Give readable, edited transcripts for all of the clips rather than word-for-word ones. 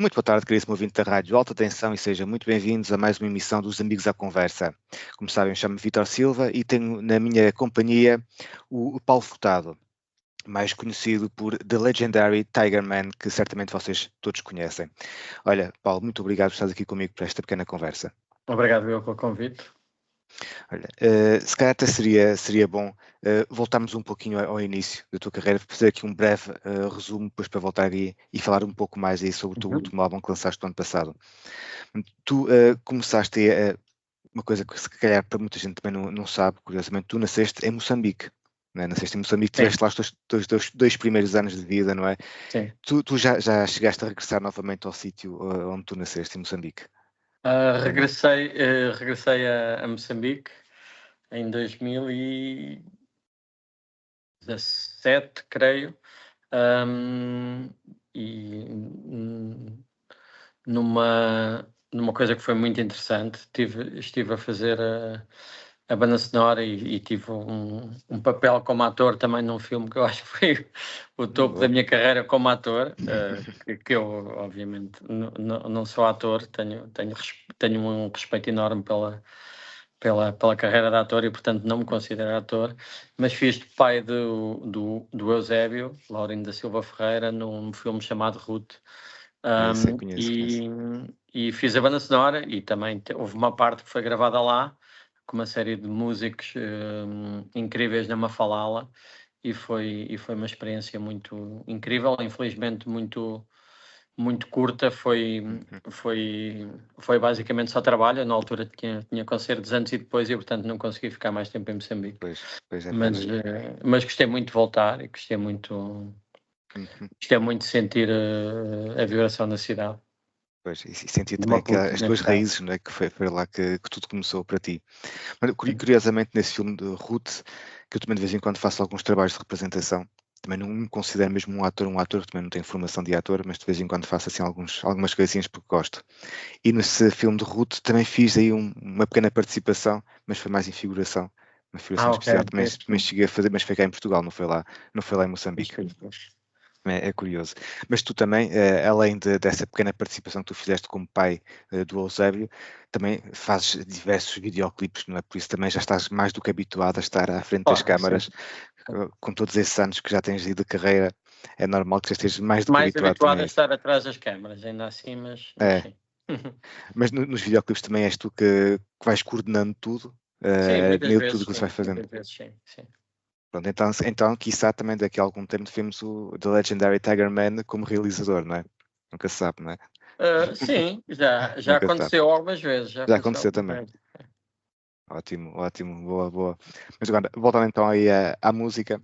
Muito boa tarde, caríssimo ouvinte da Rádio Alta Tensão, e sejam muito bem-vindos a mais uma emissão dos Amigos à Conversa. Como sabem, chamo-me Vítor Silva e tenho na minha companhia o Paulo Furtado, mais conhecido por The Legendary Tiger Man, que certamente vocês todos conhecem. Olha, Paulo, muito obrigado por estar aqui comigo para esta pequena conversa. Obrigado eu pelo convite. Olha, se calhar até seria bom voltarmos um pouquinho ao início da tua carreira, fazer aqui um breve resumo, depois para voltar e falar um pouco mais aí sobre o teu último álbum que lançaste no ano passado. Tu começaste uma coisa que se calhar para muita gente também não sabe, curiosamente, tu nasceste em Moçambique. Não é? Nasceste em Moçambique, tiveste lá os teus dois primeiros anos de vida, não é? Sim. Tu já chegaste a regressar novamente ao sítio onde tu nasceste, em Moçambique? Regressei a Moçambique em 2017, creio, e numa coisa que foi muito interessante. Estive a fazer a banda sonora e tive um papel como ator também num filme que eu acho que foi o topo da minha carreira como ator, que eu obviamente não sou ator, tenho um respeito enorme pela carreira de ator e portanto não me considero ator, mas fiz de pai do Eusébio, Laurindo da Silva Ferreira, num filme chamado Ruth. Conheço. E fiz a banda sonora e também houve uma parte que foi gravada lá com uma série de músicos incríveis na Mafalala e foi uma experiência muito incrível, infelizmente muito curta. Foi basicamente só trabalho. Na altura tinha concertos antes e depois e portanto não consegui ficar mais tempo em Moçambique. Mas gostei muito de voltar e gostei muito de sentir a vibração da cidade. Pois, e sentir também as tuas raízes, não é? Que foi lá que tudo começou para ti. Mas, curiosamente, nesse filme de Ruth, que eu também de vez em quando faço alguns trabalhos de representação, também não me considero mesmo um ator, também não tenho formação de ator, mas de vez em quando faço assim algumas coisinhas porque gosto. E nesse filme de Ruth também fiz aí uma pequena participação, mas foi mais em figuração. Uma figuração especial, também cheguei a fazer, mas foi cá em Portugal, não foi lá em Moçambique. É curioso. Mas tu também, além dessa pequena participação que tu fizeste como pai do Eusébio, também fazes diversos videoclipes, não é? Por isso também já estás mais do que habituado a estar à frente das câmaras, com todos esses anos que já tens de carreira, é normal que já estejas mais do que habituado também a estar atrás das câmaras, ainda assim, mas sim. Mas nos videoclipes também és tu que vais coordenando tudo, tudo que se vai fazendo. Sim. Pronto, então, quiçá também daqui a algum tempo vimos o The Legendary Tiger Man como realizador, não é? Nunca se sabe, não é? Sim, já aconteceu algumas vezes. Já aconteceu também. Ótimo, boa. Mas agora, voltando então aí à música,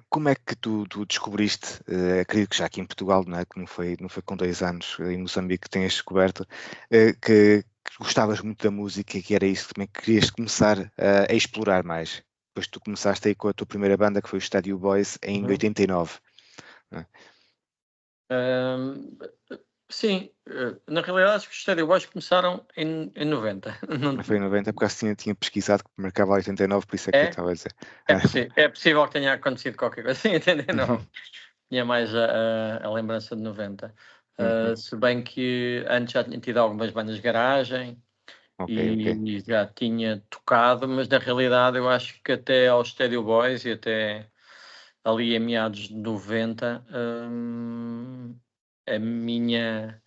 como é que tu descobriste, acredito que já aqui em Portugal, não é? Que não foi com 2 anos em Moçambique que tenhas descoberto, que gostavas muito da música e que era isso que também querias começar a explorar mais? Depois tu começaste aí com a tua primeira banda, que foi o Stadio Boys, em 89. Não é? Sim, na realidade acho que os Stadio Boys começaram em 90. Não foi em 90, porque assim tinha pesquisado que marcava 89, por isso é que eu estava a dizer. É possível que tenha acontecido qualquer coisa em 89. Tinha mais a lembrança de 90. Se bem que antes já tinha tido algumas bandas de garagem e já tinha tocado, mas na realidade eu acho que até aos Stadio Boys e até ali em meados de 90, a minha...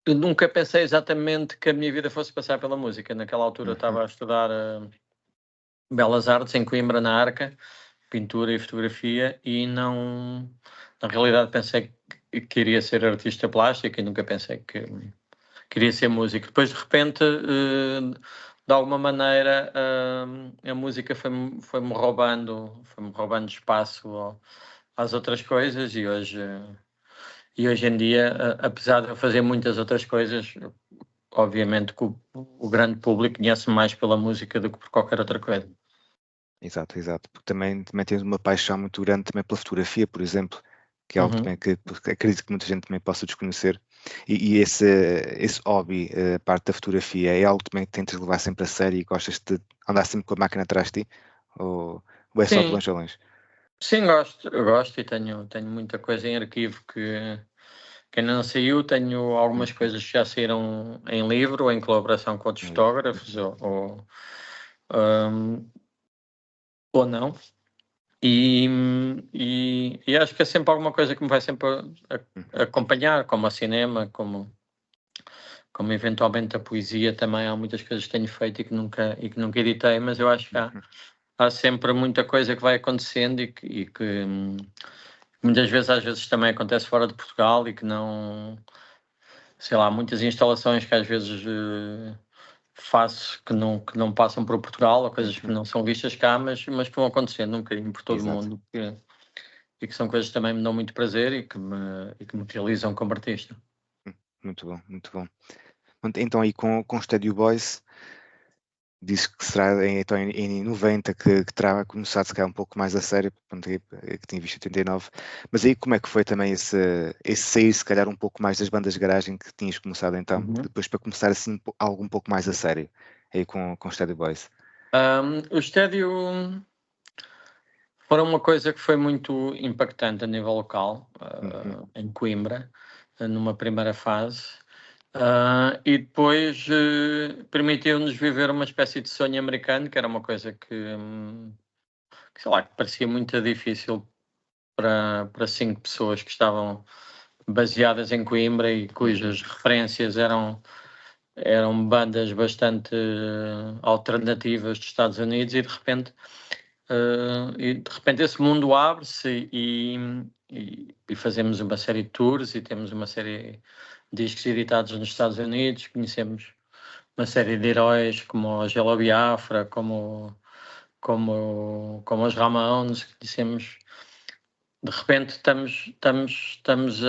Eu nunca pensei exatamente que a minha vida fosse passar pela música. Naquela altura eu estava a estudar Belas Artes em Coimbra, na Arca, pintura e fotografia, e não, na realidade pensei que queria ser artista plástico e nunca pensei que queria ser músico. Depois de repente, de alguma maneira, a música foi-me roubando espaço às outras coisas e hoje em dia, apesar de eu fazer muitas outras coisas, obviamente que o grande público conhece mais pela música do que por qualquer outra coisa. Exato. Porque também tens uma paixão muito grande também pela fotografia, por exemplo, que é algo também que acredito que muita gente também possa desconhecer. E esse hobby, a parte da fotografia, é algo também que tentas levar sempre a sério e gostas de andar sempre com a máquina atrás de ti? Ou é só de longe a longe? Sim, eu gosto e tenho muita coisa em arquivo que ainda não saiu. Tenho algumas coisas que já saíram em livro ou em colaboração com outros fotógrafos ou não. E acho que é sempre alguma coisa que me vai sempre acompanhar, como o cinema, como eventualmente a poesia também. Há muitas coisas que tenho feito e que nunca editei, mas eu acho que há sempre muita coisa que vai acontecendo e que muitas vezes, às vezes também acontece fora de Portugal e que não, sei lá, muitas instalações que às vezes faço que não passam por Portugal, ou coisas que não são vistas cá, mas que vão acontecendo um bocadinho por todo o mundo e que são coisas que também me dão muito prazer e que me realizam como artista. Muito bom, muito bom. Então aí com Stadio Boys, disse que será então em 90 que terá começado se calhar um pouco mais a sério, que tinha visto 89, mas aí como é que foi também esse sair se calhar um pouco mais das bandas de garagem que tinhas começado então, depois para começar assim algo um pouco mais a sério, aí com Stadio Boys? O Stadio foram uma coisa que foi muito impactante a nível local, em Coimbra, numa primeira fase. E depois permitiu-nos viver uma espécie de sonho americano, que era uma coisa que sei lá, que parecia muito difícil para 5 pessoas que estavam baseadas em Coimbra e cujas referências eram bandas bastante alternativas dos Estados Unidos, e de repente esse mundo abre-se e fazemos uma série de tours e temos uma série de discos editados nos Estados Unidos. Conhecemos uma série de heróis como o Gelo Biafra, como os Ramones. Conhecemos, de repente estamos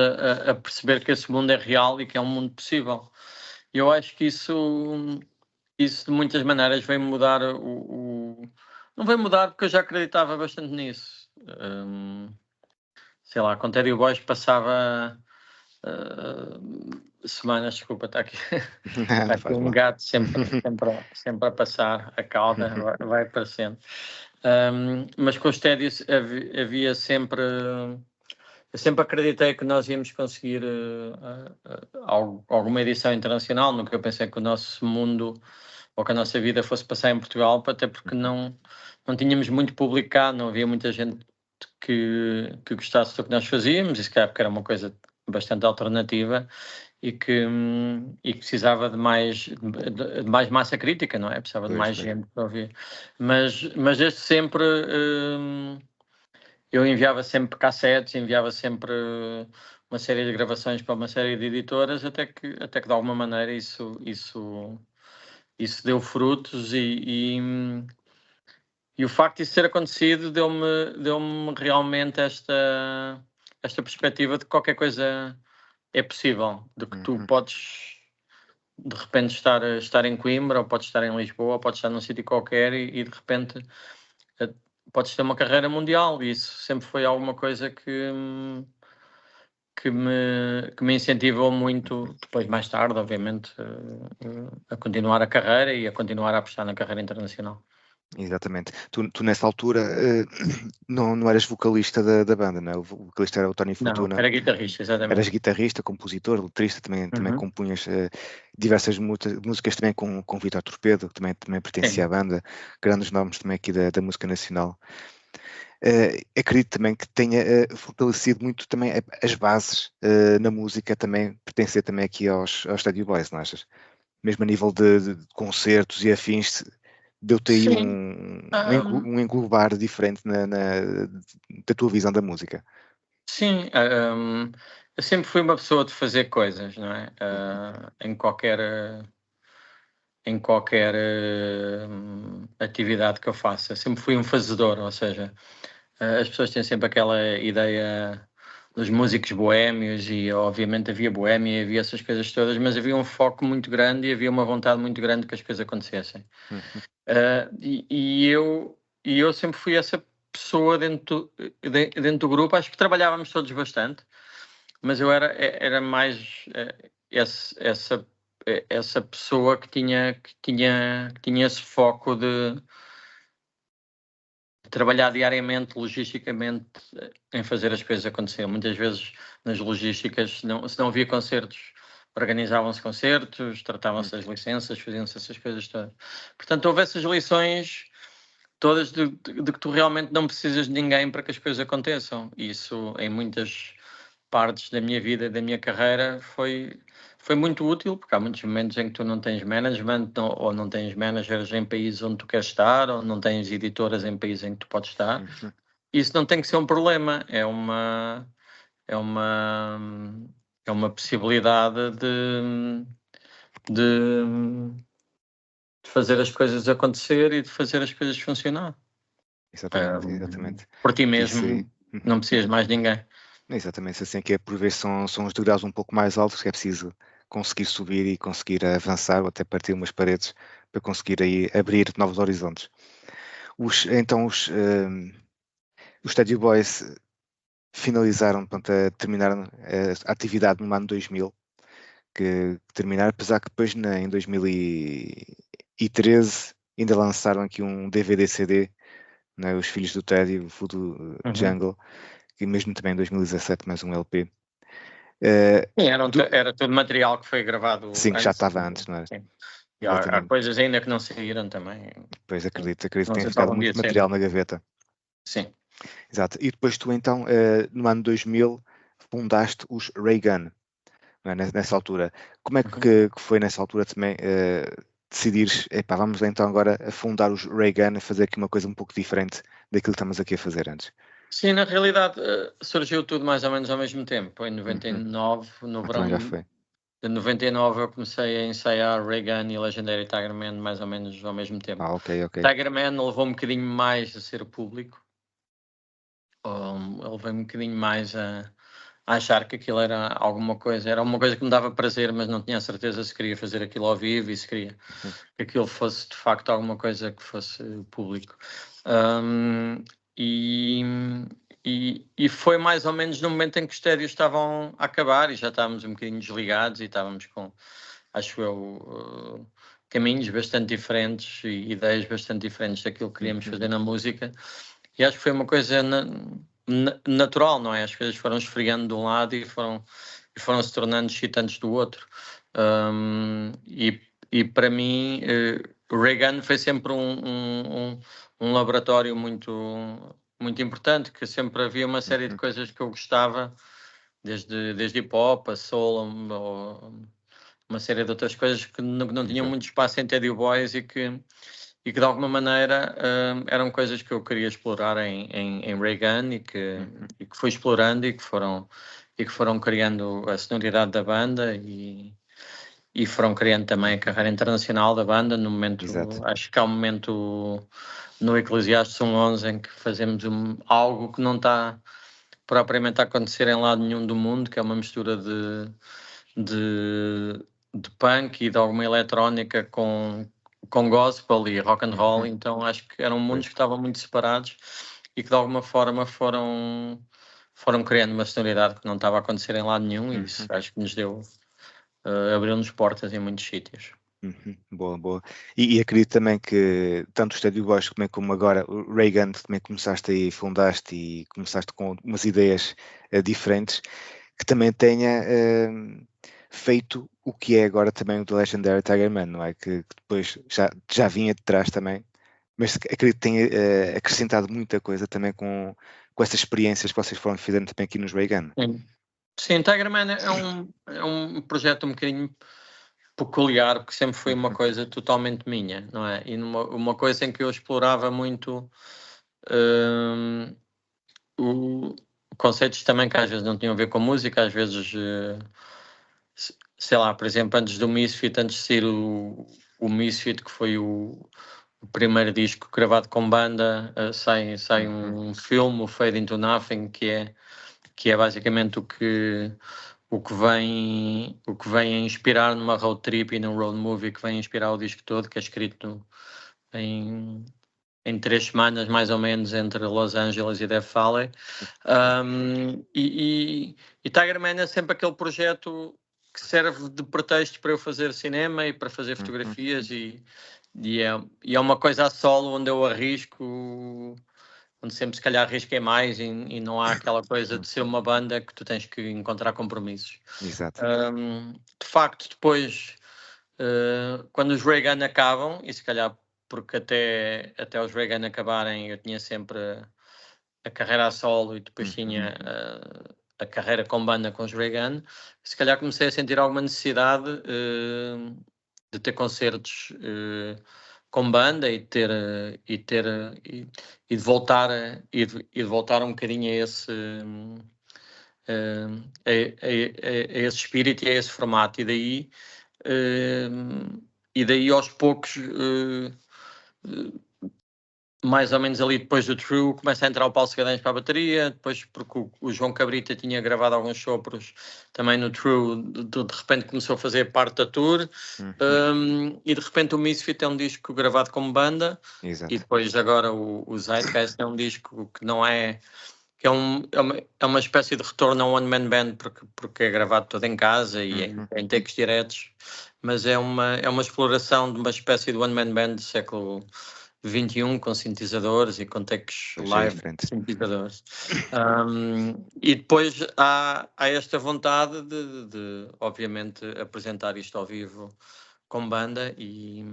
a perceber que esse mundo é real e que é um mundo possível. E eu acho que isso de muitas maneiras veio mudar não veio mudar, porque eu já acreditava bastante nisso. Sei lá, com Teddy Boys passava semanas, desculpa, está aqui, Não aqui faz um mal. gato sempre a passar a cauda, vai aparecendo. Mas com os Teddy havia sempre... Eu sempre acreditei que nós íamos conseguir alguma edição internacional. Nunca pensei que o nosso mundo ou que a nossa vida fosse passar em Portugal, até porque não tínhamos muito público cá, não havia muita gente que gostasse do que nós fazíamos, e se calhar porque era uma coisa bastante alternativa e que precisava de mais massa crítica, não é? Precisava de mais gente para ouvir. Mas desde sempre eu enviava sempre cassetes, enviava sempre uma série de gravações para uma série de editoras, até que de alguma maneira isso deu frutos e o facto de isso ter acontecido deu-me realmente esta perspectiva de que qualquer coisa é possível, de que tu podes de repente estar em Coimbra, ou podes estar em Lisboa, ou podes estar num sítio qualquer e de repente podes ter uma carreira mundial. E isso sempre foi alguma coisa que me incentivou muito, depois mais tarde, obviamente, a continuar a carreira e a continuar a apostar na carreira internacional. Exatamente. Tu nessa altura não eras vocalista da banda, não é? O vocalista era o Tony Não, Fortuna. era guitarrista, exatamente. Eras guitarrista, compositor, letrista, também compunhas diversas músicas também com Vítor Torpedo, que também pertencia à banda, grandes nomes também aqui da música nacional. Acredito também que tenha fortalecido muito também as bases na música, também pertencer também aqui aos Stadio Boys, não achas? Mesmo a nível de concertos e afins, deu-te aí um englobar diferente da tua visão da música. Sim, eu sempre fui uma pessoa de fazer coisas, não é? Em qualquer atividade que eu faça. Eu sempre fui um fazedor, ou seja, as pessoas têm sempre aquela ideia dos músicos boémios, e obviamente havia boémia, havia essas coisas todas, mas havia um foco muito grande e havia uma vontade muito grande que as coisas acontecessem. E eu sempre fui essa pessoa dentro do grupo. Acho que trabalhávamos todos bastante, mas eu era mais essa pessoa que tinha esse foco trabalhar diariamente, logisticamente, em fazer as coisas acontecer. Muitas vezes nas logísticas, se não havia concertos, organizavam-se concertos, tratavam-se as licenças, faziam-se essas coisas todas. Portanto, houve essas lições todas de que tu realmente não precisas de ninguém para que as coisas aconteçam. E isso, em muitas partes da minha vida e da minha carreira, foi muito útil, porque há muitos momentos em que tu não tens management, ou não tens managers em países onde tu queres estar, ou não tens editoras em países em que tu podes estar. Isso não tem que ser um problema, é uma possibilidade de fazer as coisas acontecer e de fazer as coisas funcionar. Exatamente. Por ti mesmo, não precisas mais de ninguém. Exatamente, assim que é por vezes são os degraus um pouco mais altos que é preciso conseguir subir e conseguir avançar ou até partir umas paredes para conseguir aí abrir novos horizontes. Então os Stadio Boys finalizaram, terminaram a atividade no ano 2000, que terminaram, apesar que depois em 2013 ainda lançaram aqui um DVD-CD, né, Os Filhos do Teddy, o Voodoo Jungle, e mesmo também em 2017 mais um LP. Era todo material que foi gravado sim, que antes. já estava antes, não é? E há coisas ainda que não saíram também. Pois acredito que tenha ficado muito material na gaveta. Sim. Exato. E depois tu então, no ano 2000, fundaste os Ray-Gun, não é? Nessa altura. Como é que foi nessa altura também decidires, vamos então agora a fundar os Ray-Gun, a fazer aqui uma coisa um pouco diferente daquilo que estamos aqui a fazer antes? Sim, na realidade surgiu tudo mais ou menos ao mesmo tempo. Em 99, no verão já foi. de 99, eu comecei a ensaiar Ray-Gun e Legendary Tiger Man mais ou menos ao mesmo tempo. Ok. Tiger Man levou um bocadinho mais a ser público. Ele veio um bocadinho mais a achar que aquilo era alguma coisa, era uma coisa que me dava prazer, mas não tinha certeza se queria fazer aquilo ao vivo e se queria que aquilo fosse de facto alguma coisa que fosse público. E foi mais ou menos no momento em que os estádios estavam a acabar e já estávamos um bocadinho desligados e estávamos com, acho eu, caminhos bastante diferentes e ideias bastante diferentes daquilo que queríamos fazer na música. E acho que foi uma coisa natural, não é? As coisas foram esfriando de um lado e foram se tornando excitantes do outro. E para mim, o Ray-Gun foi sempre um laboratório muito importante, que sempre havia uma série de coisas que eu gostava, desde hip-hop, a soul, uma série de outras coisas que não tinham muito espaço em Teddy Boys e que de alguma maneira eram coisas que eu queria explorar em Ray-Gun e que fui explorando e que foram criando a sonoridade da banda e foram criando também a carreira internacional da banda. No momento, acho que há um momento no Eclesiastes 11 em que fazemos algo que não está propriamente a acontecer em lado nenhum do mundo, que é uma mistura de punk e de alguma eletrónica com gospel e rock and roll. Então acho que eram mundos que estavam muito separados e que de alguma forma foram criando uma sonoridade que não estava a acontecer em lado nenhum e isso acho que nos deu abriu-nos portas em muitos sítios. Boa. E acredito também que tanto o Stadio Boys como agora o Ray-Gun também começaste aí, fundaste e começaste com umas ideias diferentes, que também tenha feito o que é agora também o The Legendary Tiger Man, não é? Que depois já vinha de trás também, mas acredito que tenha acrescentado muita coisa também com essas experiências que vocês foram fazendo também aqui nos Ray-Gun. Sim, Tiger Man é um projeto um bocadinho peculiar, porque sempre foi uma coisa totalmente minha, não é? E uma coisa em que eu explorava muito conceitos também que às vezes não tinham a ver com música, às vezes, sei lá, por exemplo, antes do Misfit, antes de ser o Misfit, que foi o primeiro disco gravado com banda, sai um filme, o Fade Into Nothing, que é basicamente o que vem a inspirar numa road trip e num road movie, que vem inspirar o disco todo, que é escrito em 3 semanas mais ou menos entre Los Angeles e Death Valley. E Tiger Man é sempre aquele projeto que serve de pretexto para eu fazer cinema e para fazer fotografias e é uma coisa a solo onde eu arrisco sempre se calhar arrisquei mais e não há aquela coisa de ser uma banda que tu tens que encontrar compromissos. Exato. De facto, depois, quando os Reagan acabam, e se calhar porque até os Reagan acabarem eu tinha sempre a carreira a solo e depois tinha a carreira com banda com os Reagan, se calhar comecei a sentir alguma necessidade de ter concertos com banda e de voltar um bocadinho a esse a esse espírito e a esse formato e daí aos poucos mais ou menos ali depois do True, começa a entrar o Paulo Segadães para a bateria, depois porque o João Cabrita tinha gravado alguns sopros também no True, de repente começou a fazer parte da tour, e de repente o Misfit é um disco gravado como banda, Exato. e depois agora o Zeitgeist é um disco que não é, que é uma espécie de retorno a um one-man band, porque é gravado todo em casa e em takes diretos, mas é uma exploração de uma espécie de one-man band do século 21 com sintetizadores e com takes live de sintetizadores. E depois há esta vontade de obviamente apresentar isto ao vivo com banda e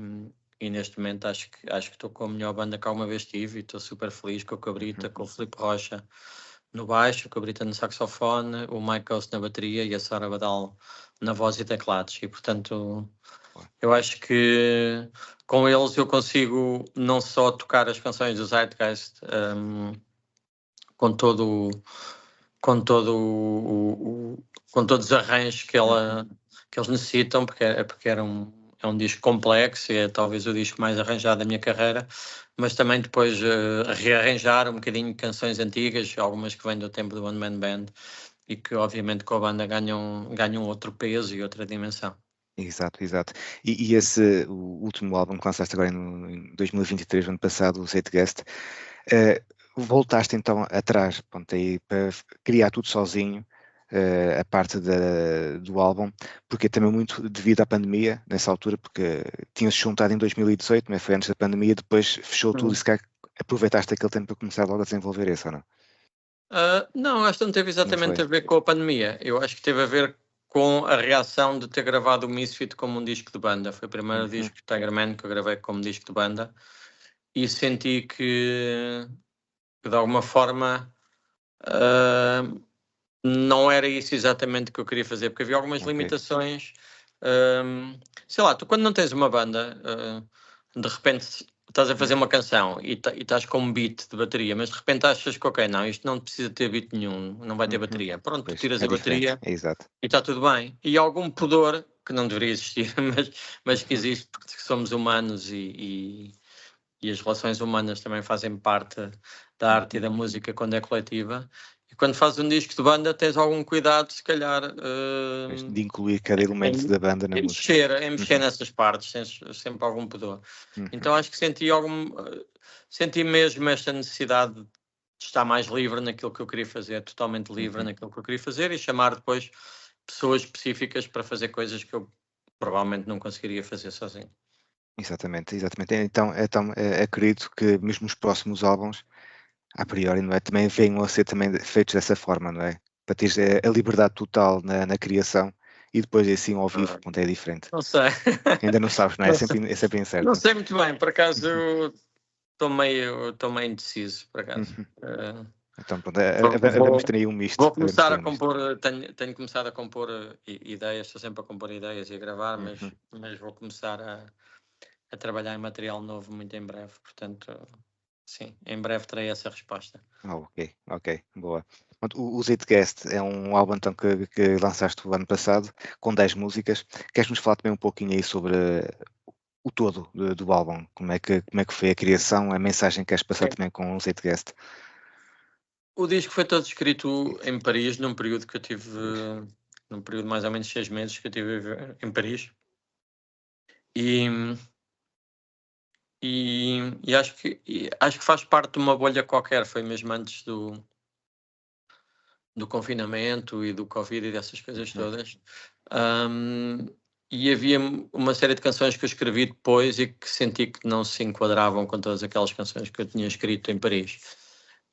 neste momento acho que estou com a melhor banda que alguma vez tive e estou super feliz com o Cabrita, com o Filipe Rocha no baixo, o Cabrita no saxofone, o Mike Ghost na bateria e a Sara Badal na voz e teclados, e portanto eu acho que com eles eu consigo não só tocar as canções do Zeitgeist com todos os arranjos que eles necessitam, porque é um disco complexo e é talvez o disco mais arranjado da minha carreira, mas também depois rearranjar um bocadinho de canções antigas, algumas que vêm do tempo do One Man Band e que obviamente com a banda ganham outro peso e outra dimensão. Exato. E esse, o último álbum que lançaste agora em 2023, ano passado, o Zeitgeist, voltaste então atrás, pronto, aí para criar tudo sozinho, a parte do álbum, porque é também muito devido à pandemia, nessa altura, porque tinha-se juntado em 2018, mas foi antes da pandemia, depois fechou tudo e se calhar aproveitaste aquele tempo para começar logo a desenvolver isso, ou não? Não, acho que não teve exatamente a ver com a pandemia. Eu acho que teve a ver com a reação de ter gravado o Misfit como um disco de banda. Foi o primeiro disco de Tiger Man que eu gravei como disco de banda e senti que de alguma forma não era isso exatamente que eu queria fazer, porque havia algumas limitações. Sei lá, tu quando não tens uma banda, de repente estás a fazer uma canção e estás com um beat de bateria, mas de repente achas que ok, não, isto não precisa ter beat nenhum, não vai ter bateria. Pronto, tu tiras a bateria e está tudo bem. E algum pudor, que não deveria existir, mas que existe porque somos humanos e as relações humanas também fazem parte da arte e da música quando é coletiva. E quando fazes um disco de banda tens algum cuidado, se calhar... de incluir cada elemento da banda na música. Em mexer nessas partes, tens sempre algum pudor. Então acho que senti mesmo esta necessidade de estar mais livre naquilo que eu queria fazer, totalmente livre naquilo que eu queria fazer e chamar depois pessoas específicas para fazer coisas que eu provavelmente não conseguiria fazer sozinho. Exatamente. Então acredito que mesmo os próximos álbuns, a priori, não é? Também venham a ser também feitos dessa forma, não é? Para teres a liberdade total na criação e depois assim ao vivo, quando é diferente. Não sei. Ainda não sabes, não é? É sempre incerto. Não sei muito bem, por acaso estou meio indeciso, por acaso. Então pronto, vamos ter aí um misto. Vou começar a compor, tenho começado a compor ideias, estou sempre a compor ideias e a gravar, mas vou começar a trabalhar em material novo muito em breve, portanto, sim, em breve terei essa resposta. Ok, boa. O Zeitgeist é um álbum então, que lançaste o ano passado, com 10 músicas. Queres-nos falar também um pouquinho aí sobre o todo do álbum? Como é que foi a criação, a mensagem que queres passar também com o Zeitgeist? O disco foi todo escrito em Paris, num período que eu tive, num período de mais ou menos 6 meses que eu tive em Paris. E acho que faz parte de uma bolha qualquer, foi mesmo antes do confinamento e do Covid e dessas coisas todas. E havia uma série de canções que eu escrevi depois e que senti que não se enquadravam com todas aquelas canções que eu tinha escrito em Paris.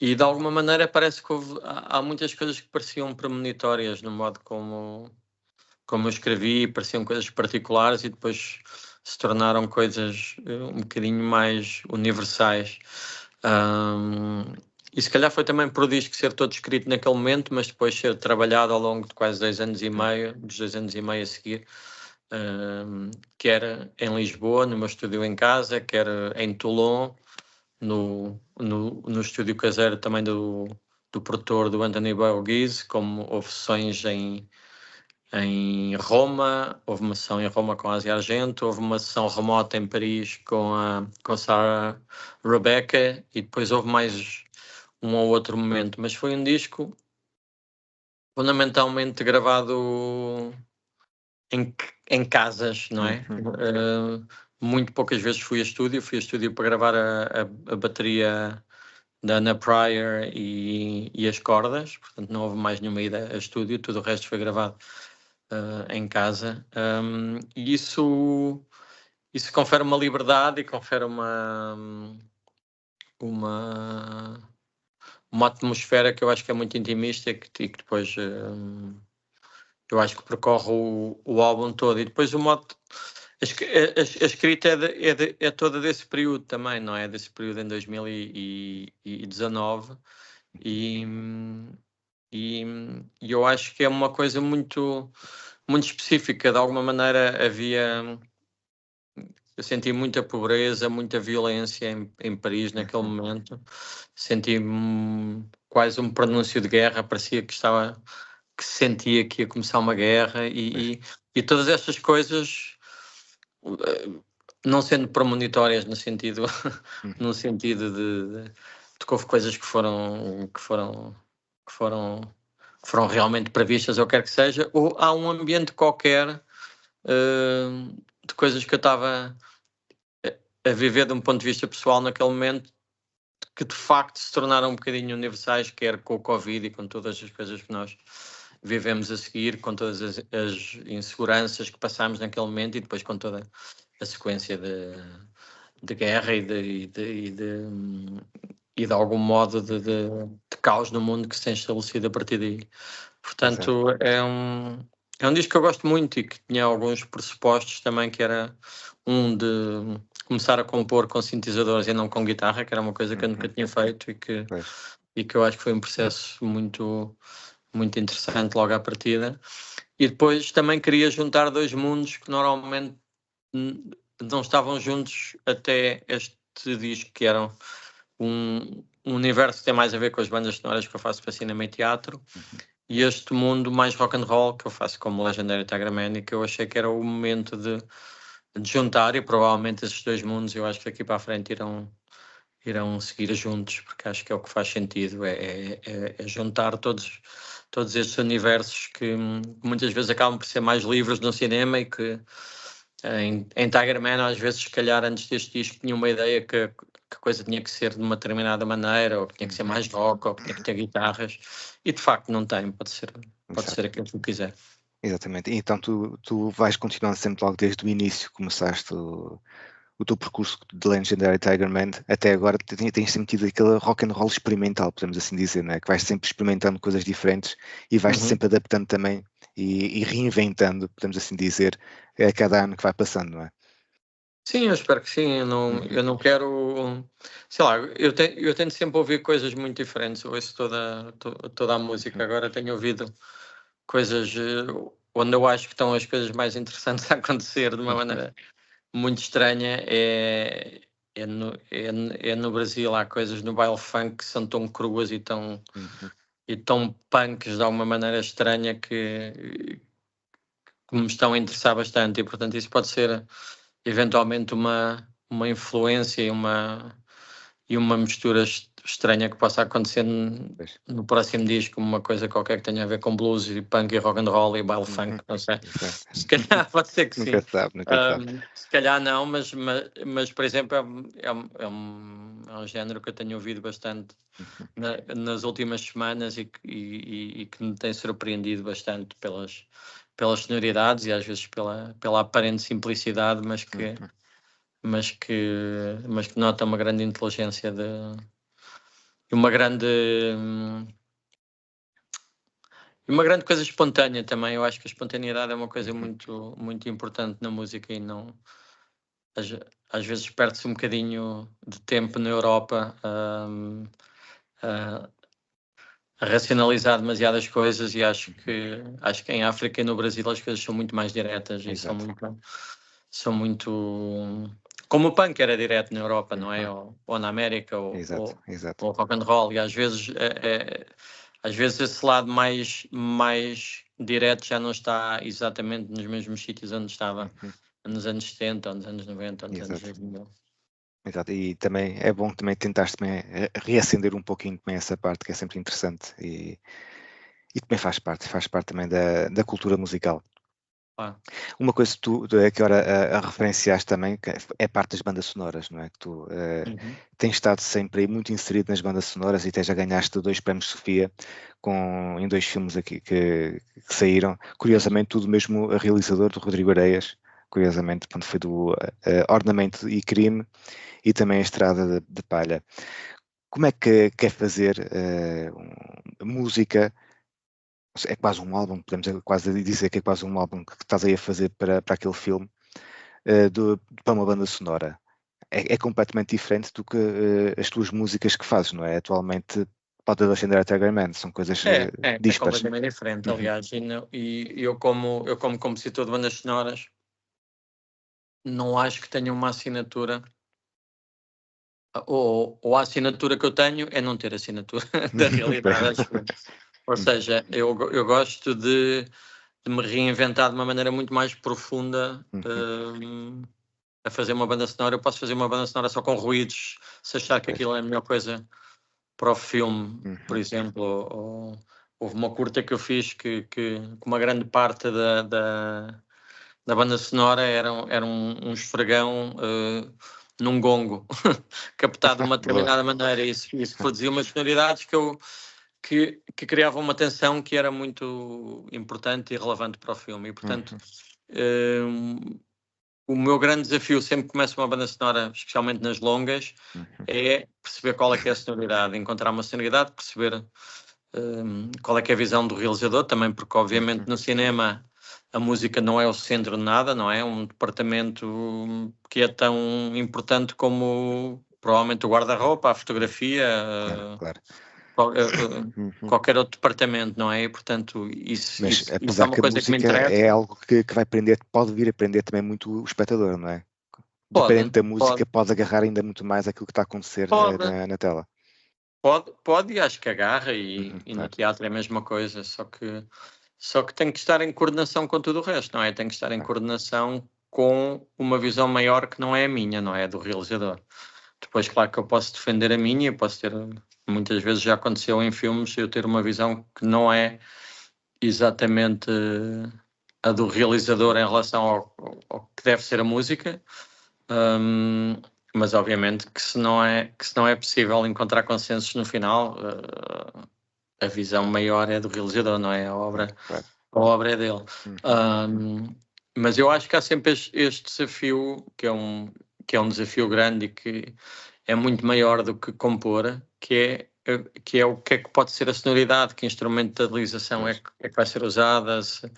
E de alguma maneira parece que há muitas coisas que pareciam premonitórias no modo como eu escrevi, pareciam coisas particulares e depois se tornaram coisas um bocadinho mais universais. E se calhar foi também por o disco ser todo escrito naquele momento, mas depois ser trabalhado ao longo de quase 2 anos e meio, dos 2 anos e meio a seguir, quer em Lisboa, no meu estúdio em casa, quer em Toulon, no estúdio caseiro também do produtor do Anthony Borghese, como houve sessões em Roma, houve uma sessão em Roma com a Asia Argento, houve uma sessão remota em Paris com a Sarah Rebecca e depois houve mais um ou outro momento, mas foi um disco fundamentalmente gravado em casas, não é? Muito poucas vezes fui a estúdio para gravar a bateria da Ana Pryor e as cordas, portanto não houve mais nenhuma ida a estúdio, tudo o resto foi gravado em casa, e isso confere uma liberdade e confere uma atmosfera que eu acho que é muito intimista e que depois eu acho que percorre o álbum todo. E depois o modo a escrita é toda desse período também, não é? Desse período em 2019 e eu acho que é uma coisa muito específica. De alguma maneira eu senti muita pobreza, muita violência em Paris naquele momento. Senti quase um pronúncio de guerra, parecia que sentia que ia começar uma guerra e todas estas coisas, não sendo premonitórias no sentido de que houve coisas que foram realmente previstas ou quer que seja, ou há um ambiente qualquer de coisas que eu estava a viver de um ponto de vista pessoal naquele momento que de facto se tornaram um bocadinho universais, quer com o Covid e com todas as coisas que nós vivemos a seguir, com todas as inseguranças que passámos naquele momento e depois com toda a sequência de guerra e de algum modo de caos no mundo que se tem estabelecido a partir daí. Portanto, é um disco que eu gosto muito e que tinha alguns pressupostos também, que era de começar a compor com sintetizadores e não com guitarra, que era uma coisa que eu nunca tinha feito e que eu acho que foi um processo muito, muito interessante logo à partida. E depois também queria juntar dois mundos que normalmente não estavam juntos até este disco, que eram um universo que tem mais a ver com as bandas sonoras que eu faço para cinema e teatro, e este mundo mais rock and roll que eu faço como Legendary Tiger Man, e que eu achei que era o momento de juntar, e provavelmente esses dois mundos eu acho que daqui para a frente irão seguir juntos, porque acho que é o que faz sentido, é juntar todos estes universos que muitas vezes acabam por ser mais livres no cinema, e que em Tiger Man às vezes, se calhar antes deste disco, tinha uma ideia que a coisa tinha que ser de uma determinada maneira, ou que tinha que ser mais rock, ou que tinha que ter guitarras, e de facto não tem, pode ser aquilo que tu quiser. Exatamente, então tu vais continuando sempre logo desde o início, começaste o teu percurso de Legendary Tiger Man até agora, tens sempre tido aquele rock and roll experimental, podemos assim dizer, não é? Que vais sempre experimentando coisas diferentes e vais sempre adaptando também e reinventando, podemos assim dizer, a cada ano que vai passando, não é? Sim, eu espero que sim. Eu não quero, sei lá, eu tento sempre ouvir coisas muito diferentes. Eu ouço toda a música. Agora tenho ouvido coisas onde eu acho que estão as coisas mais interessantes a acontecer de uma maneira muito estranha. No Brasil há coisas no baile funk que são tão cruas e tão punks de alguma maneira estranha que me estão a interessar bastante, e portanto isso pode ser eventualmente uma influência e uma mistura estranha que possa acontecer no próximo disco, uma coisa qualquer que tenha a ver com blues e punk e rock and roll e baile funk, não sei. Se calhar pode ser que sim. Nunca sabe. Se calhar não, mas por exemplo é um género que eu tenho ouvido bastante nas últimas semanas e que me tem surpreendido bastante pelas sonoridades e às vezes pela aparente simplicidade, mas que nota uma grande inteligência uma grande coisa espontânea também. Eu acho que a espontaneidade é uma coisa muito, muito importante na música e não... Às vezes perde-se um bocadinho de tempo na Europa a racionalizar demasiadas coisas e acho que em África e no Brasil as coisas são muito mais diretas e são muito como o punk era direto na Europa, não é? Ou na América ou rock and roll, e às vezes esse lado mais direto já não está exatamente nos mesmos sítios onde estava nos anos 70, ou nos anos 90, ou nos anos 2000. Exato, e também é bom também tentares também reacender um pouquinho também essa parte que é sempre interessante e também faz parte também da cultura musical. Uma coisa que tu que agora a referenciaste também que é parte das bandas sonoras, não é? Que tu tens estado sempre aí muito inserido nas bandas sonoras e até já ganhaste 2 prémios Sofia em 2 filmes aqui que saíram. Curiosamente, tudo mesmo realizador do Rodrigo Areias, curiosamente, quando foi do Ornamento e Crime e também a Estrada de Palha. Como é que quer fazer música? É quase um álbum, podemos quase dizer que é quase um álbum que estás aí a fazer para aquele filme, para uma banda sonora. É completamente diferente do que as tuas músicas que fazes, não é? Atualmente pode ascender a Tiger Man, são coisas É dispares. completamente diferente, aliás, e eu como compositor de bandas sonoras não acho que tenha uma assinatura, ou a assinatura que eu tenho é não ter assinatura da realidade. Ou seja, eu gosto de me reinventar de uma maneira muito mais profunda a fazer uma banda sonora. Eu posso fazer uma banda sonora só com ruídos, se achar que aquilo é a melhor coisa para o filme, por exemplo. Houve uma curta que eu fiz que uma grande parte da banda sonora era um esfregão num gongo, captado de uma determinada maneira. Isso produzia umas sonoridades que criavam uma tensão que era muito importante e relevante para o filme. E, portanto, o meu grande desafio, sempre que começo uma banda sonora, especialmente nas longas, é perceber qual é que é a sonoridade, encontrar uma sonoridade, perceber qual é que é a visão do realizador, também porque, obviamente, no cinema a música não é o centro de nada, não é? Um departamento que é tão importante como, provavelmente, o guarda-roupa, a fotografia... Claro. Qualquer outro departamento, não é? E, portanto, isso apesar é uma que a coisa que me música interessa. é algo que vai prender, pode vir a prender também muito o espectador, não é? Dependendo da música, pode agarrar ainda muito mais aquilo que está a acontecer na tela. Pode, e acho que agarra, e no teatro é a mesma coisa, só que tem que estar em coordenação com tudo o resto, não é? Tem que estar em coordenação com uma visão maior que não é a minha, não é? Do realizador. Depois, claro que eu posso defender a minha, eu posso ter... Muitas vezes já aconteceu em filmes eu ter uma visão que não é exatamente a do realizador em relação ao que deve ser a música, mas obviamente que se não é possível encontrar consensos no final, a visão maior é do realizador, não é? A obra é dele. Mas eu acho que há sempre este desafio, que é um desafio grande e que é muito maior do que compor, que é o que é que pode ser a sonoridade, que instrumento de realização é que vai ser usada, se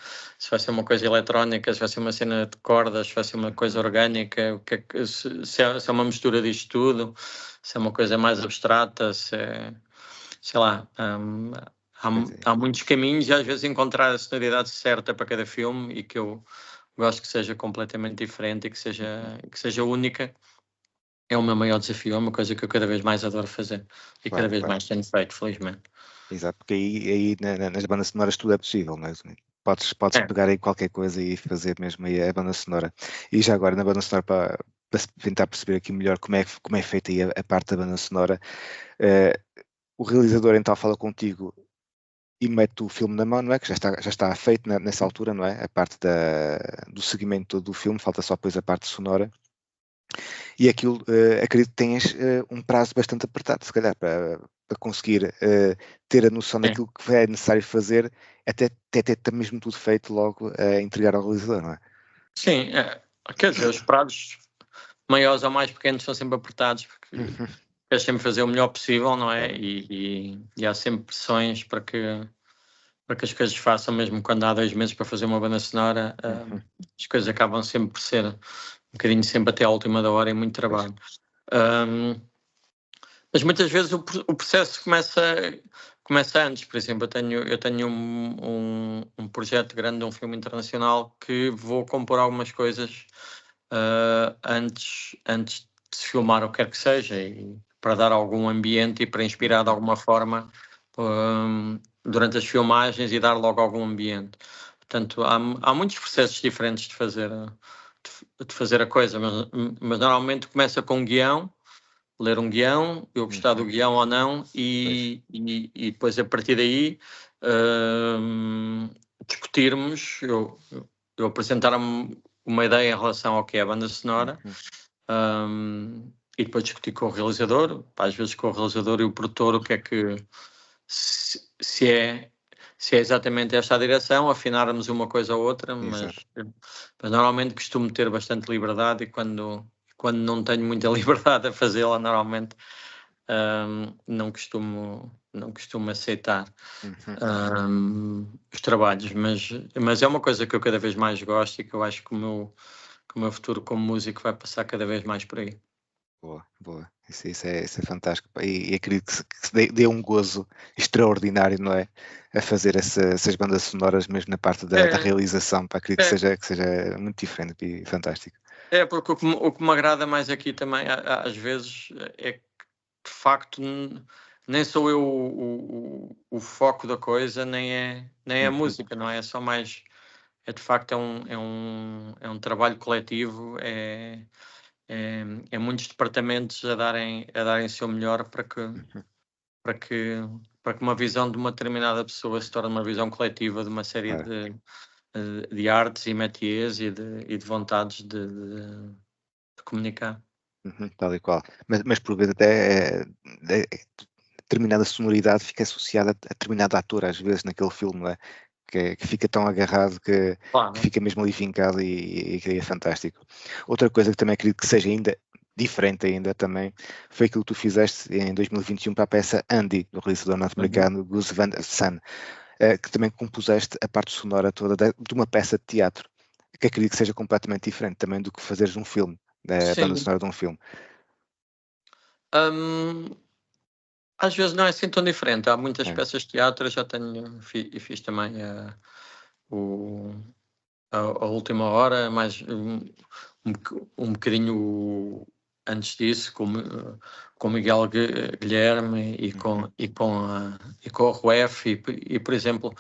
vai ser uma coisa eletrónica, se vai ser uma cena de cordas, se vai ser uma coisa orgânica, se é uma mistura disto tudo, se é uma coisa mais abstrata, se é, sei lá, há muitos caminhos e às vezes encontrar a sonoridade certa para cada filme e que eu gosto que seja completamente diferente e que seja única. É o meu maior desafio, é uma coisa que eu cada vez mais adoro fazer e cada vez mais tenho feito, felizmente. Exato, porque aí nas bandas sonoras tudo é possível, não é? Podes pegar aí qualquer coisa e fazer mesmo aí a banda sonora. E já agora na banda sonora, para tentar perceber aqui melhor como é feita aí a parte da banda sonora, o realizador então fala contigo e mete o filme na mão, não é? Que já está feito nessa altura, não é? A parte do segmento do filme, falta só depois a parte sonora. E aquilo, acredito que tenhas um prazo bastante apertado, se calhar, para conseguir ter a noção daquilo que é necessário fazer, até ter mesmo tudo feito logo a entregar ao realizador, não é? Sim, quer dizer, os prazos maiores ou mais pequenos são sempre apertados, porque queres sempre fazer o melhor possível, não é? E há sempre pressões para que as coisas façam, mesmo quando há 2 meses para fazer uma banda sonora, as coisas acabam sempre por ser um bocadinho sempre até à última da hora e muito trabalho. Mas muitas vezes o processo começa antes. Por exemplo, eu tenho um projeto grande de um filme internacional que vou compor algumas coisas antes de se filmar o que quer que seja, e para dar algum ambiente e para inspirar de alguma forma durante as filmagens e dar logo algum ambiente. Portanto, há muitos processos diferentes de fazer a coisa, mas normalmente começa com um guião, ler um guião, eu gostar do guião ou não, e depois a partir daí discutirmos, eu apresentar-me uma ideia em relação ao que é a banda sonora, e depois discutir com o realizador, às vezes com o realizador e o produtor, o que é que se é exatamente esta a direção, afinarmos uma coisa ou outra, mas normalmente costumo ter bastante liberdade, e quando não tenho muita liberdade a fazê-la, normalmente não costumo aceitar os trabalhos, mas é uma coisa que eu cada vez mais gosto e que eu acho que o meu futuro como músico vai passar cada vez mais por aí. Boa. Isso é fantástico. E acredito que se dê um gozo extraordinário, não é? A fazer essas bandas sonoras, mesmo na parte da realização. Acredito que seja muito diferente e fantástico. Porque o que me agrada mais aqui também, às vezes, é que, de facto, nem sou eu o foco da coisa, nem é a música, não é? É só mais... de facto, é um trabalho coletivo, é muitos departamentos a darem o seu melhor para que uma visão de uma determinada pessoa se torne uma visão coletiva de uma série de artes e métiers e de vontades de comunicar. Tal e qual. Mas por vezes até determinada sonoridade fica associada a determinado ator, às vezes, naquele filme, não é? Que fica tão agarrado que fica mesmo ali fincado, e é fantástico. Outra coisa que também acredito que seja ainda diferente ainda também foi aquilo que tu fizeste em 2021 para a peça Andy, do realizador norte-americano Gus Van Sant, que também compuseste a parte sonora toda de uma peça de teatro, que acredito que seja completamente diferente também do que fazeres um filme, da banda sonora de um filme. Às vezes não é assim tão diferente. Há muitas peças de teatro, já tenho e fiz também a Última Hora, mais um bocadinho antes disso, com Miguel Guilherme e com o Ruef, e por exemplo,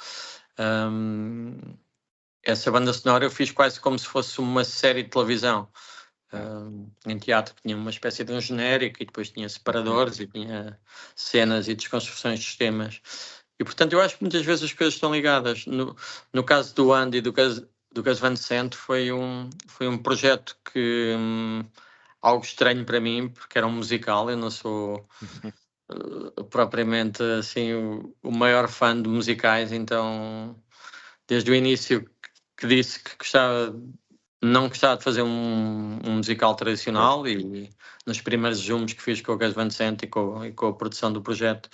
essa banda sonora eu fiz quase como se fosse uma série de televisão. Em teatro tinha uma espécie de um genérico, e depois tinha separadores e tinha cenas e desconstruções de sistemas, e portanto eu acho que muitas vezes as coisas estão ligadas. No caso do Andy e do Gus Van Sant, foi um projeto que algo estranho para mim, porque era um musical. Eu não sou propriamente assim o maior fã de musicais, então desde o início que disse que não gostava de fazer um musical tradicional, e nos primeiros zooms que fiz com o Gus Van Sant e com a produção do projeto,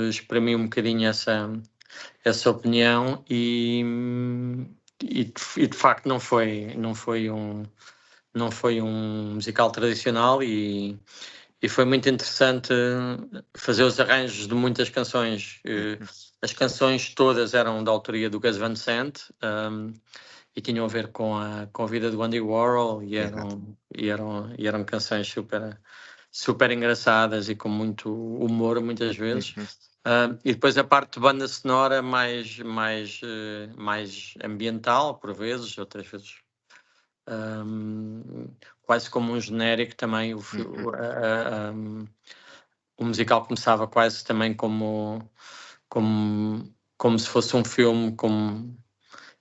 exprimi um bocadinho essa opinião, e de facto não foi um musical tradicional, e foi muito interessante fazer os arranjos de muitas canções. As canções todas eram da autoria do Gus Van Sant, e tinham a ver com a vida do Andy Warhol, e eram canções super engraçadas e com muito humor muitas vezes. E depois a parte de banda sonora mais ambiental, por vezes, outras vezes quase como um genérico também. O musical começava quase também como se fosse um filme,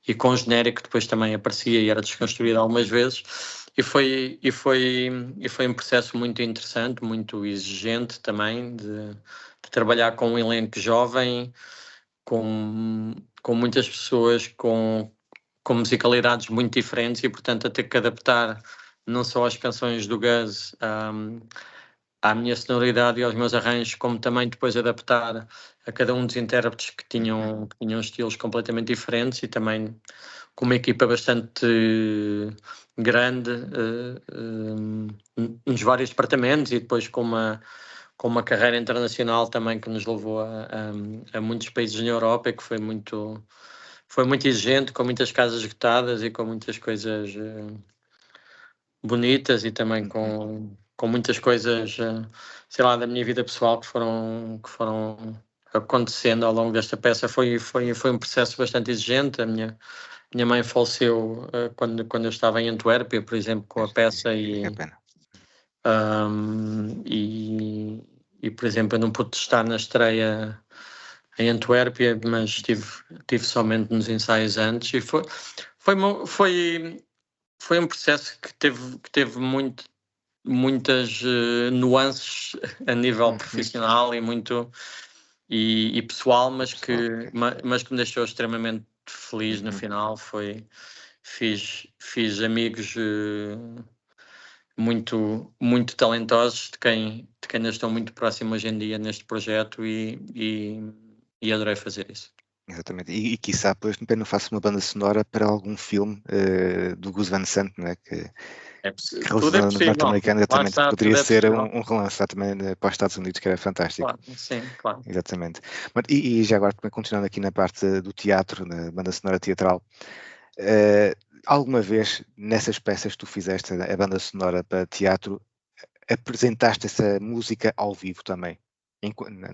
e com o genérico depois também aparecia e era desconstruído algumas vezes, e foi um processo muito interessante, muito exigente também, de trabalhar com um elenco jovem, com muitas pessoas com musicalidades muito diferentes, e portanto a ter que adaptar não só as canções do Gus à minha sonoridade e aos meus arranjos, como também depois adaptar a cada um dos intérpretes que tinham estilos completamente diferentes, e também com uma equipa bastante grande nos vários departamentos, e depois com uma carreira internacional também que nos levou a muitos países na Europa, e que foi muito exigente, com muitas casas esgotadas e com muitas coisas bonitas, e também com muitas coisas, sei lá, da minha vida pessoal que foram acontecendo ao longo desta peça. Foi um processo bastante exigente. A minha mãe faleceu quando eu estava em Antuérpia, por exemplo, com a peça, e por exemplo, eu não pude estar na estreia em Antuérpia, mas estive somente nos ensaios antes, e foi um processo que teve muitas nuances a nível profissional e pessoal, mas que me deixou extremamente feliz no final. Fiz amigos muito talentosos, de quem ainda estou muito próximo hoje em dia neste projeto, e adorei fazer isso. Exatamente, e quiçá depois não faço uma banda sonora para algum filme do Gus Van Sant, não é? Que tudo possível. Norte-americano, exatamente, poderia ser um relance também para os Estados Unidos, que era fantástico. Claro, sim, claro. Exatamente. E já agora, continuando aqui na parte do teatro, na banda sonora teatral, alguma vez nessas peças que tu fizeste, a banda sonora para teatro, apresentaste essa música ao vivo também?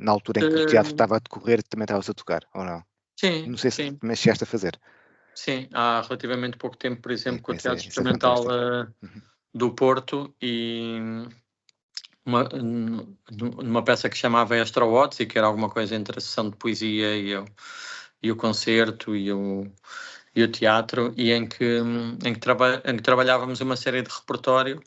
Na altura em que o teatro estava a decorrer, também estavas a tocar, ou não? Sim, não sei se também chegaste a fazer. Sim, há relativamente pouco tempo, por exemplo, com o Teatro Experimental do Porto, e numa peça que chamava Extra Watts, e que era alguma coisa entre a sessão de poesia e o concerto e o teatro, e em que trabalhávamos uma série de repertório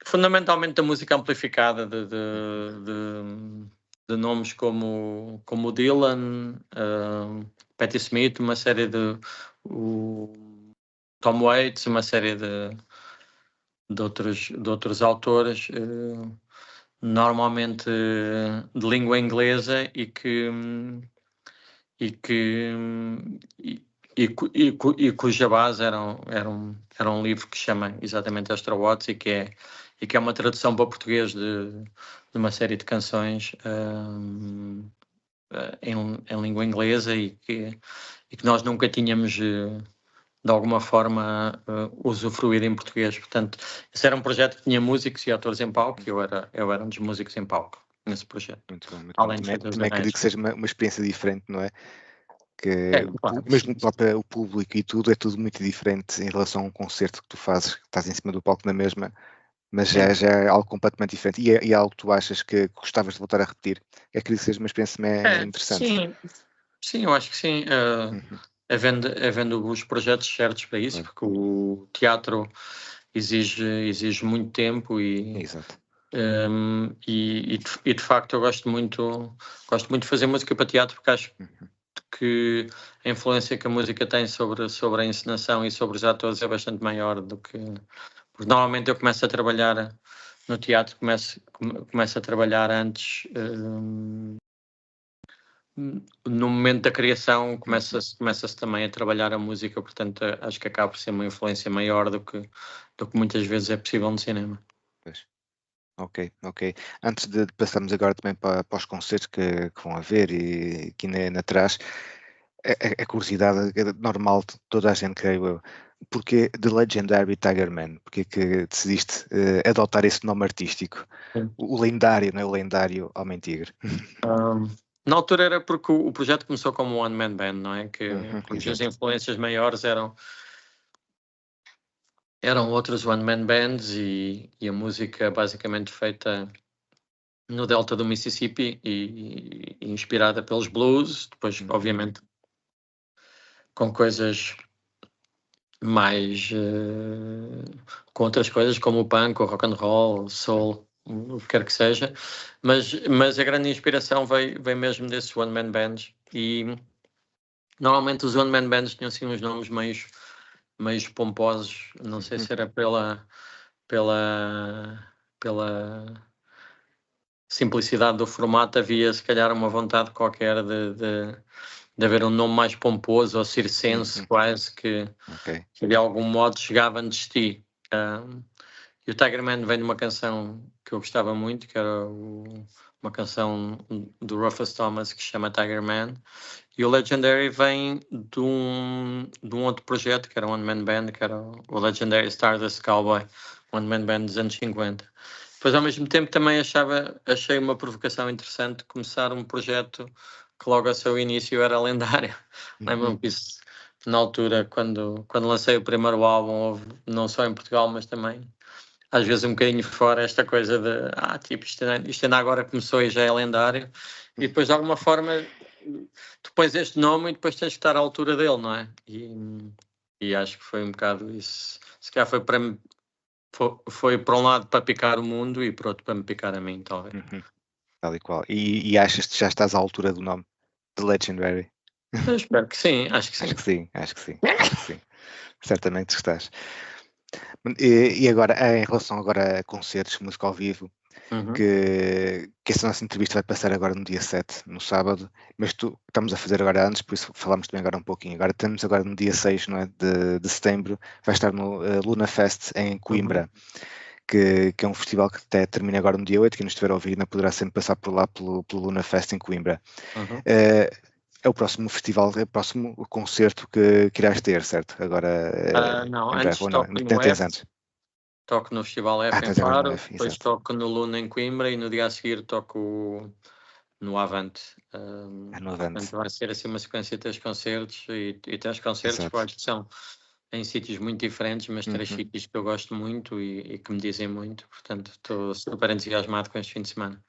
fundamentalmente da música amplificada, de nomes como o Dylan, Patti Smith, uma série o Tom Waits, uma série de outros autores, normalmente de língua inglesa, e cuja base era um livro que se chama exatamente Extra Watts, e que é uma tradução para português de uma série de canções em língua inglesa, e que nós nunca tínhamos de alguma forma usufruído em português. Portanto, esse era um projeto que tinha músicos e atores em palco, e eu era um dos músicos em palco nesse projeto. Muito bom. Também acredito que seja uma experiência diferente, não é? Claro. Mesmo o público e tudo, é tudo muito diferente em relação a um concerto que tu fazes, que estás em cima do palco na mesma, mas já é algo completamente diferente. E é algo que tu achas que gostavas de voltar a repetir? Acredito que seja uma experiência interessante. Sim, eu acho que sim. Havendo os projetos certos para isso, porque o teatro exige muito tempo, Exato. E de facto eu gosto muito de fazer música para teatro, porque acho que a influência que a música tem sobre a encenação e sobre os atores é bastante maior do que... Porque normalmente eu começo a trabalhar no teatro, começo a trabalhar antes, no momento da criação, começa-se também a trabalhar a música, portanto acho que acaba por ser uma influência maior do que muitas vezes é possível no cinema. Pois. Ok. Antes de passarmos agora também para os concertos que vão haver, e aqui na trás, a curiosidade normal de toda a gente, creio eu, porque The Legendary Tiger Man? Porque que decidiste adotar esse nome artístico? O lendário, não é? O lendário Homem-Tigre. Na altura era porque o projeto começou como um one-man band, não é? Cujas influências maiores eram outros one-man bands, e a música basicamente feita no delta do Mississippi e inspirada pelos blues, depois obviamente com coisas mais com outras coisas como o punk, o rock and roll, o soul, o que quer que seja, mas a grande inspiração veio mesmo desses one-man bands, e normalmente os one-man bands tinham assim uns nomes meios pomposos, não sei se era pela simplicidade do formato, havia se calhar uma vontade qualquer de haver um nome mais pomposo ou circense, quase, que de algum modo chegava antes de ti. E o Tiger Man vem de uma canção que eu gostava muito, que era uma canção do Rufus Thomas que se chama Tiger Man, e o Legendary vem de um outro projeto, que era One Man Band, que era o Legendary Stardust Cowboy, One Man Band dos anos 50. Depois, ao mesmo tempo, também achei uma provocação interessante começar um projeto que logo ao seu início era lendário. Lembro-me que isso, na altura, quando lancei o primeiro álbum, houve, não só em Portugal, mas também, às vezes um bocadinho fora, esta coisa de, tipo, isto ainda agora começou e já é lendário. E depois, de alguma forma, tu pões este nome e depois tens que estar à altura dele, não é? E acho que foi um bocado isso. Se calhar foi para um lado para picar o mundo e para outro para me picar a mim, talvez. Tal e qual. E achas que já estás à altura do nome de Legendary? Eu espero que sim, acho que sim. Acho que sim. Certamente estás. E agora, em relação agora a concertos, música ao vivo, que essa nossa entrevista vai passar agora no dia 7, no sábado, mas estamos a fazer agora antes, por isso falámos também agora um pouquinho. Agora estamos agora no dia 6, não é, de setembro, vai estar no Luna Fest em Coimbra, que é um festival que até termina agora no dia 8, quem nos estiver a ouvir ainda poderá sempre passar por lá pelo Luna Fest em Coimbra. É o próximo festival, é o próximo concerto que irás ter, certo? Agora, não, em antes breve, toco no F, toco no Festival F em Faro, depois toco no Luna em Coimbra e no dia a seguir toco no Avante. No Avante. Portanto, vai ser assim uma sequência de 3 concertos e 3 concertos que são em sítios muito diferentes, mas 3 sítios que eu gosto muito e que me dizem muito. Portanto, estou super entusiasmado com este fim de semana.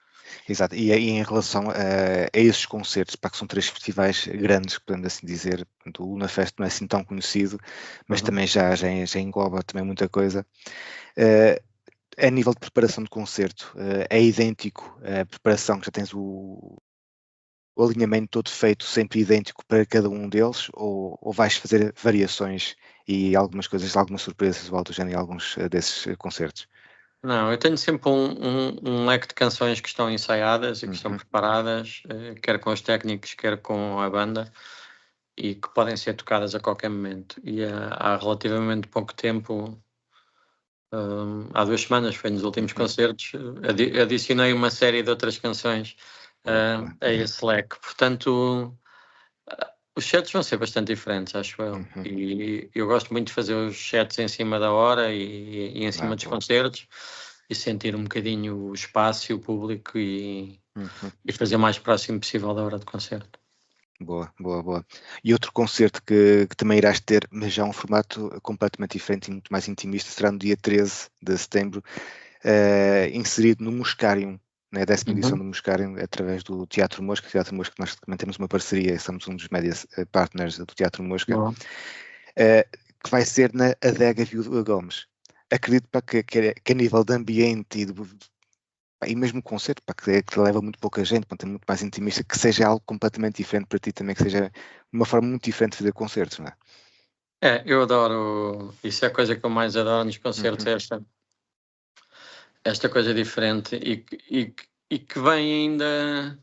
Exato, e em relação a esses concertos, que são 3 festivais grandes, podemos assim dizer, o Luna Fest não é assim tão conhecido, mas também já engloba também muita coisa. A nível de preparação de concerto, é idêntico a preparação, que já tens o alinhamento todo feito, sempre idêntico para cada um deles, ou vais fazer variações e algumas coisas, algumas surpresas ou algo do género em alguns desses concertos? Não, eu tenho sempre um leque de canções que estão ensaiadas e que estão preparadas, quer com os técnicos, quer com a banda, e que podem ser tocadas a qualquer momento. E há relativamente pouco tempo, há 2 semanas, foi nos últimos concertos, adicionei uma série de outras canções a esse leque. Portanto, os sets vão ser bastante diferentes, acho eu. E eu gosto muito de fazer os sets em cima da hora e em cima dos concertos e sentir um bocadinho o espaço e o público e fazer o mais próximo possível da hora de concerto. Boa. E outro concerto que também irás ter, mas já um formato completamente diferente e muito mais intimista, será no dia 13 de setembro, inserido no Muscarium, na 10ª edição do Muscarium, através do Teatro Mosca. Teatro Mosca, nós também temos uma parceria, somos um dos media partners do Teatro Mosca, que vai ser na Adega Viúva Gomes. Acredito que a nível de ambiente e mesmo o concerto, que leva muito pouca gente, é muito mais intimista, que seja algo completamente diferente para ti também, que seja uma forma muito diferente de fazer concertos, não é? Eu adoro, isso é a coisa que eu mais adoro nos concertos, esta coisa diferente e que vem ainda.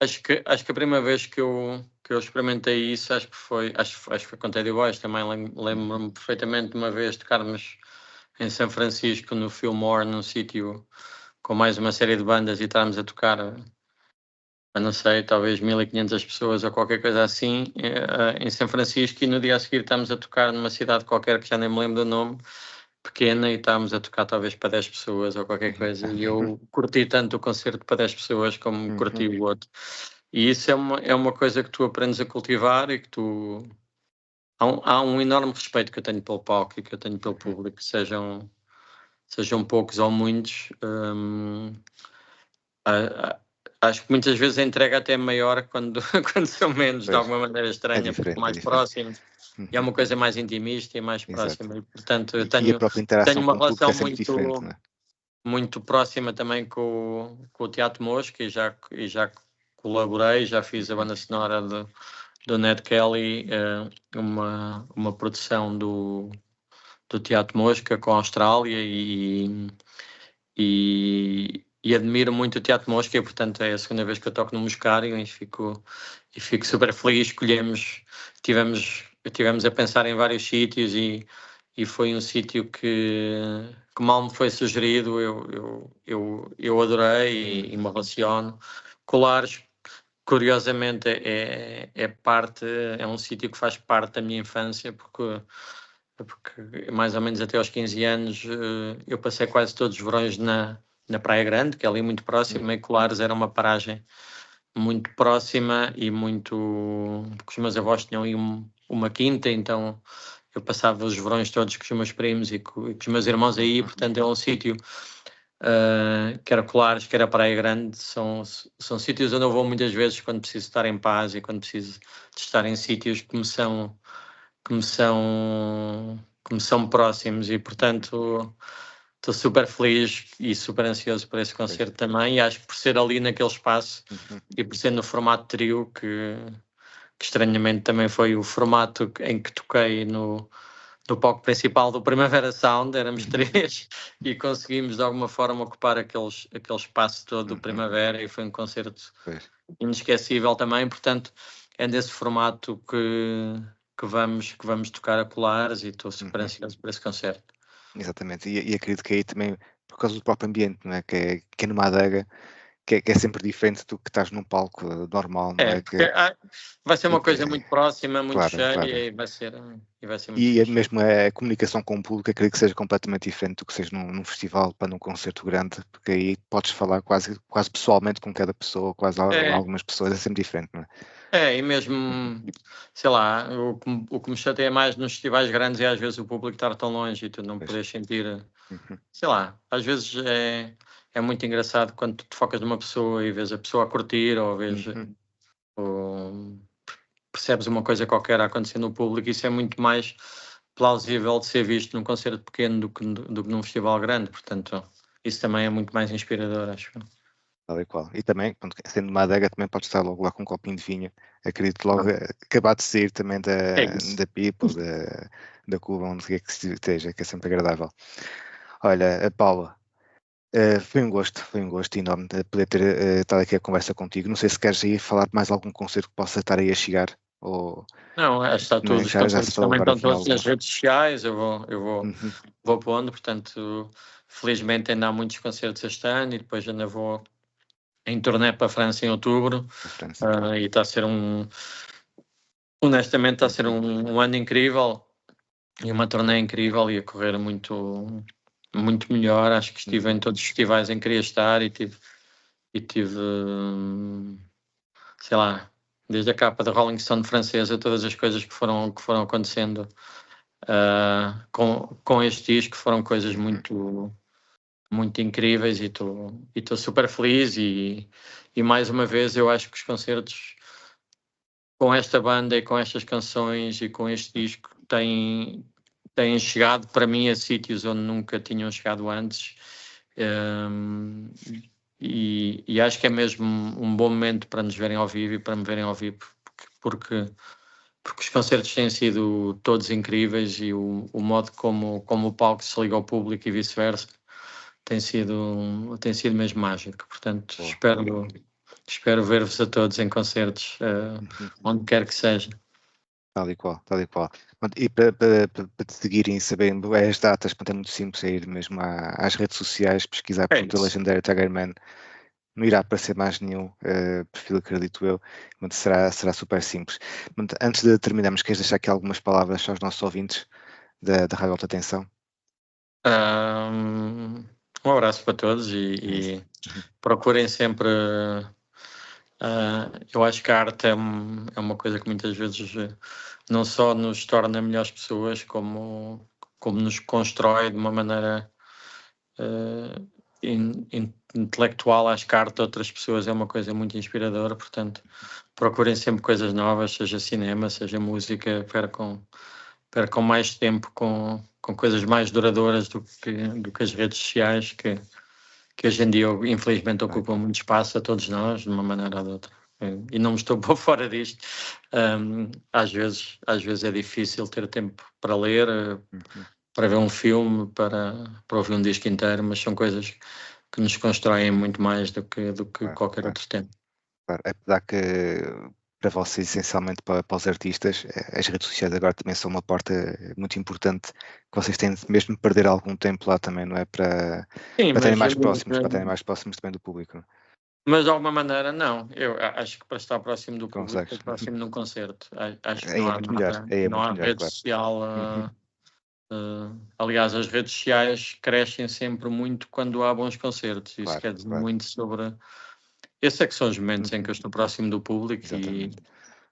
Acho que a primeira vez que eu experimentei isso, acho que foi com Teddy Boys também. Lembro-me perfeitamente de uma vez tocarmos em São Francisco, no Fillmore, num sítio com mais uma série de bandas e estarmos a tocar, não sei, talvez 1500 pessoas ou qualquer coisa assim, em São Francisco, e no dia a seguir estamos a tocar numa cidade qualquer que já nem me lembro do nome, pequena, e estávamos a tocar talvez para 10 pessoas ou qualquer coisa, e eu curti tanto o concerto para 10 pessoas como curti o outro. E isso é uma coisa que tu aprendes a cultivar e que tu... Há um enorme respeito que eu tenho pelo palco e que eu tenho pelo público, sejam poucos ou muitos. Acho que muitas vezes a entrega até é maior quando são menos, de alguma maneira estranha, porque mais próximos. E é uma coisa mais intimista e mais próxima. E, portanto, eu tenho uma relação muito próxima também com o Teatro Mosca e já colaborei, já fiz a banda sonora Ned Kelly, uma produção do Teatro Mosca com a Austrália e admiro muito o Teatro Mosca, e portanto é a segunda vez que eu toco no Moscário e fico super feliz. Tivemos a pensar em vários sítios e foi um sítio que mal me foi sugerido, eu adorei e me relaciono. Colares, curiosamente, é um sítio que faz parte da minha infância, porque mais ou menos até aos 15 anos eu passei quase todos os verões na Praia Grande, que é ali muito próximo, e Colares era uma paragem muito próxima e porque os meus avós tinham aí uma quinta, então eu passava os verões todos com os meus primos e com os meus irmãos aí, portanto é um sítio, quer Colares, quer a Praia Grande, são sítios onde eu vou muitas vezes quando preciso estar em paz e quando preciso de estar em sítios que me são próximos, e portanto estou super feliz e super ansioso por esse concerto também, e acho que por ser ali naquele espaço e por ser no formato trio, que estranhamente também foi o formato em que toquei no palco principal do Primavera Sound, éramos 3 e conseguimos de alguma forma ocupar aquele espaço todo do Primavera, e foi um concerto inesquecível também. Portanto é nesse formato que vamos tocar a Colares, e estou super ansioso por esse concerto. Exatamente, e acredito que aí também, por causa do próprio ambiente, não é? Que é numa adega, que é sempre diferente do que estás num palco normal, não é? Porque vai ser uma coisa muito próxima, muito Claro, cheia, claro. e vai ser muito E fixe. mesmo a comunicação com o público, acredito que seja completamente diferente do que seja num festival para num concerto grande, porque aí podes falar quase pessoalmente com cada pessoa, quase algumas pessoas, é sempre diferente, não é? E mesmo, sei lá, o que me chateia mais nos festivais grandes é às vezes o público estar tão longe e tu não poderes sentir, sei lá, às vezes é muito engraçado quando tu te focas numa pessoa e vês a pessoa a curtir, ou ou percebes uma coisa qualquer a acontecer no público. Isso é muito mais plausível de ser visto num concerto pequeno do que num festival grande, portanto isso também é muito mais inspirador, acho. Tal e qual. E também, sendo uma adega, também podes estar logo lá com um copinho de vinho. Acredito logo acabar de sair também da People, da Cuba, onde quer que esteja, que é sempre agradável. Olha, Paula, foi um gosto enorme de poder ter estado aqui a conversa contigo. Não sei se queres ir falar de mais algum concerto que possa estar aí a chegar, ou não, está tudo. Os concertos também estão todos nas redes sociais, eu vou pondo, portanto, felizmente ainda há muitos concertos este ano, e depois ainda vou em turnê para a França em outubro, e está a ser honestamente está a ser um ano incrível e uma turnê incrível, e a correr muito, muito melhor. Acho que estive em todos os festivais em que queria estar, e tive, sei lá, desde a capa da Rolling Stone francesa, todas as coisas que foram acontecendo com este disco foram coisas muito, muito incríveis, e estou super feliz, e mais uma vez eu acho que os concertos com esta banda e com estas canções e com este disco têm chegado para mim a sítios onde nunca tinham chegado antes, e acho que é mesmo um bom momento para nos verem ao vivo e para me verem ao vivo, porque os concertos têm sido todos incríveis, e o modo como o palco se liga ao público e vice-versa tem sido mesmo mágico. Portanto, espero ver-vos a todos em concertos, onde quer que seja. Tal e qual. E para te seguirem e saberem as datas, é muito simples, é ir mesmo às redes sociais, pesquisar por The Legendary Tiger Man. Não irá aparecer mais nenhum perfil, acredito eu, mas será super simples. Antes de terminarmos, queres deixar aqui algumas palavras aos nossos ouvintes da Rádio Alta Tensão? Um abraço para todos, e procurem sempre. Eu acho que a arte é uma coisa que muitas vezes não só nos torna melhores pessoas, como nos constrói de uma maneira intelectual. Acho que a arte de outras pessoas é uma coisa muito inspiradora, portanto procurem sempre coisas novas, seja cinema, seja música, percam mais tempo com coisas mais duradouras do que as redes sociais, que hoje em dia infelizmente ocupam muito espaço a todos nós, de uma maneira ou de outra. e não me estou por fora disto. Às vezes é difícil ter tempo para ler, para ver um filme, para ouvir um disco inteiro, mas são coisas que nos constroem muito mais do que qualquer outro tempo. Claro, apesar que para vocês, essencialmente para os artistas, as redes sociais agora também são uma porta muito importante, que vocês têm de mesmo perder algum tempo lá também, não é? Para estarem mais próximos também do público. Mas de alguma maneira, não. Eu acho que para estar próximo do público, estou próximo de um concerto. Acho que não há rede social. Aliás, as redes sociais crescem sempre muito quando há bons concertos. Isso quer dizer muito sobre. Esses é que são os momentos em que eu estou próximo do público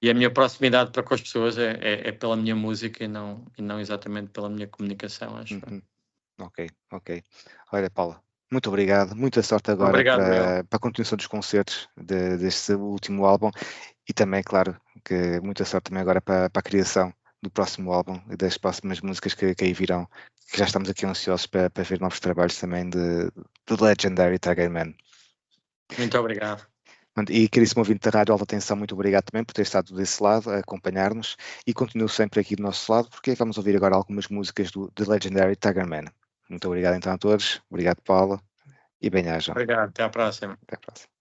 e a minha proximidade para com as pessoas é pela minha música e não exatamente pela minha comunicação, acho. Ok. Olha, Paula, muito obrigado, muita sorte agora para a continuação dos concertos deste último álbum e também, claro, que muita sorte também agora para a criação do próximo álbum e das próximas músicas que aí virão, que já estamos aqui ansiosos para ver novos trabalhos também de Legendary Tiger Man. Muito obrigado. E caríssimo ouvinte da Rádio Alta Atenção, muito obrigado também por ter estado desse lado a acompanhar-nos e continuo sempre aqui do nosso lado porque vamos ouvir agora algumas músicas do The Legendary Tiger Man. Muito obrigado então a todos, obrigado Paula e bem-ajam. Obrigado, até à próxima. Até à próxima.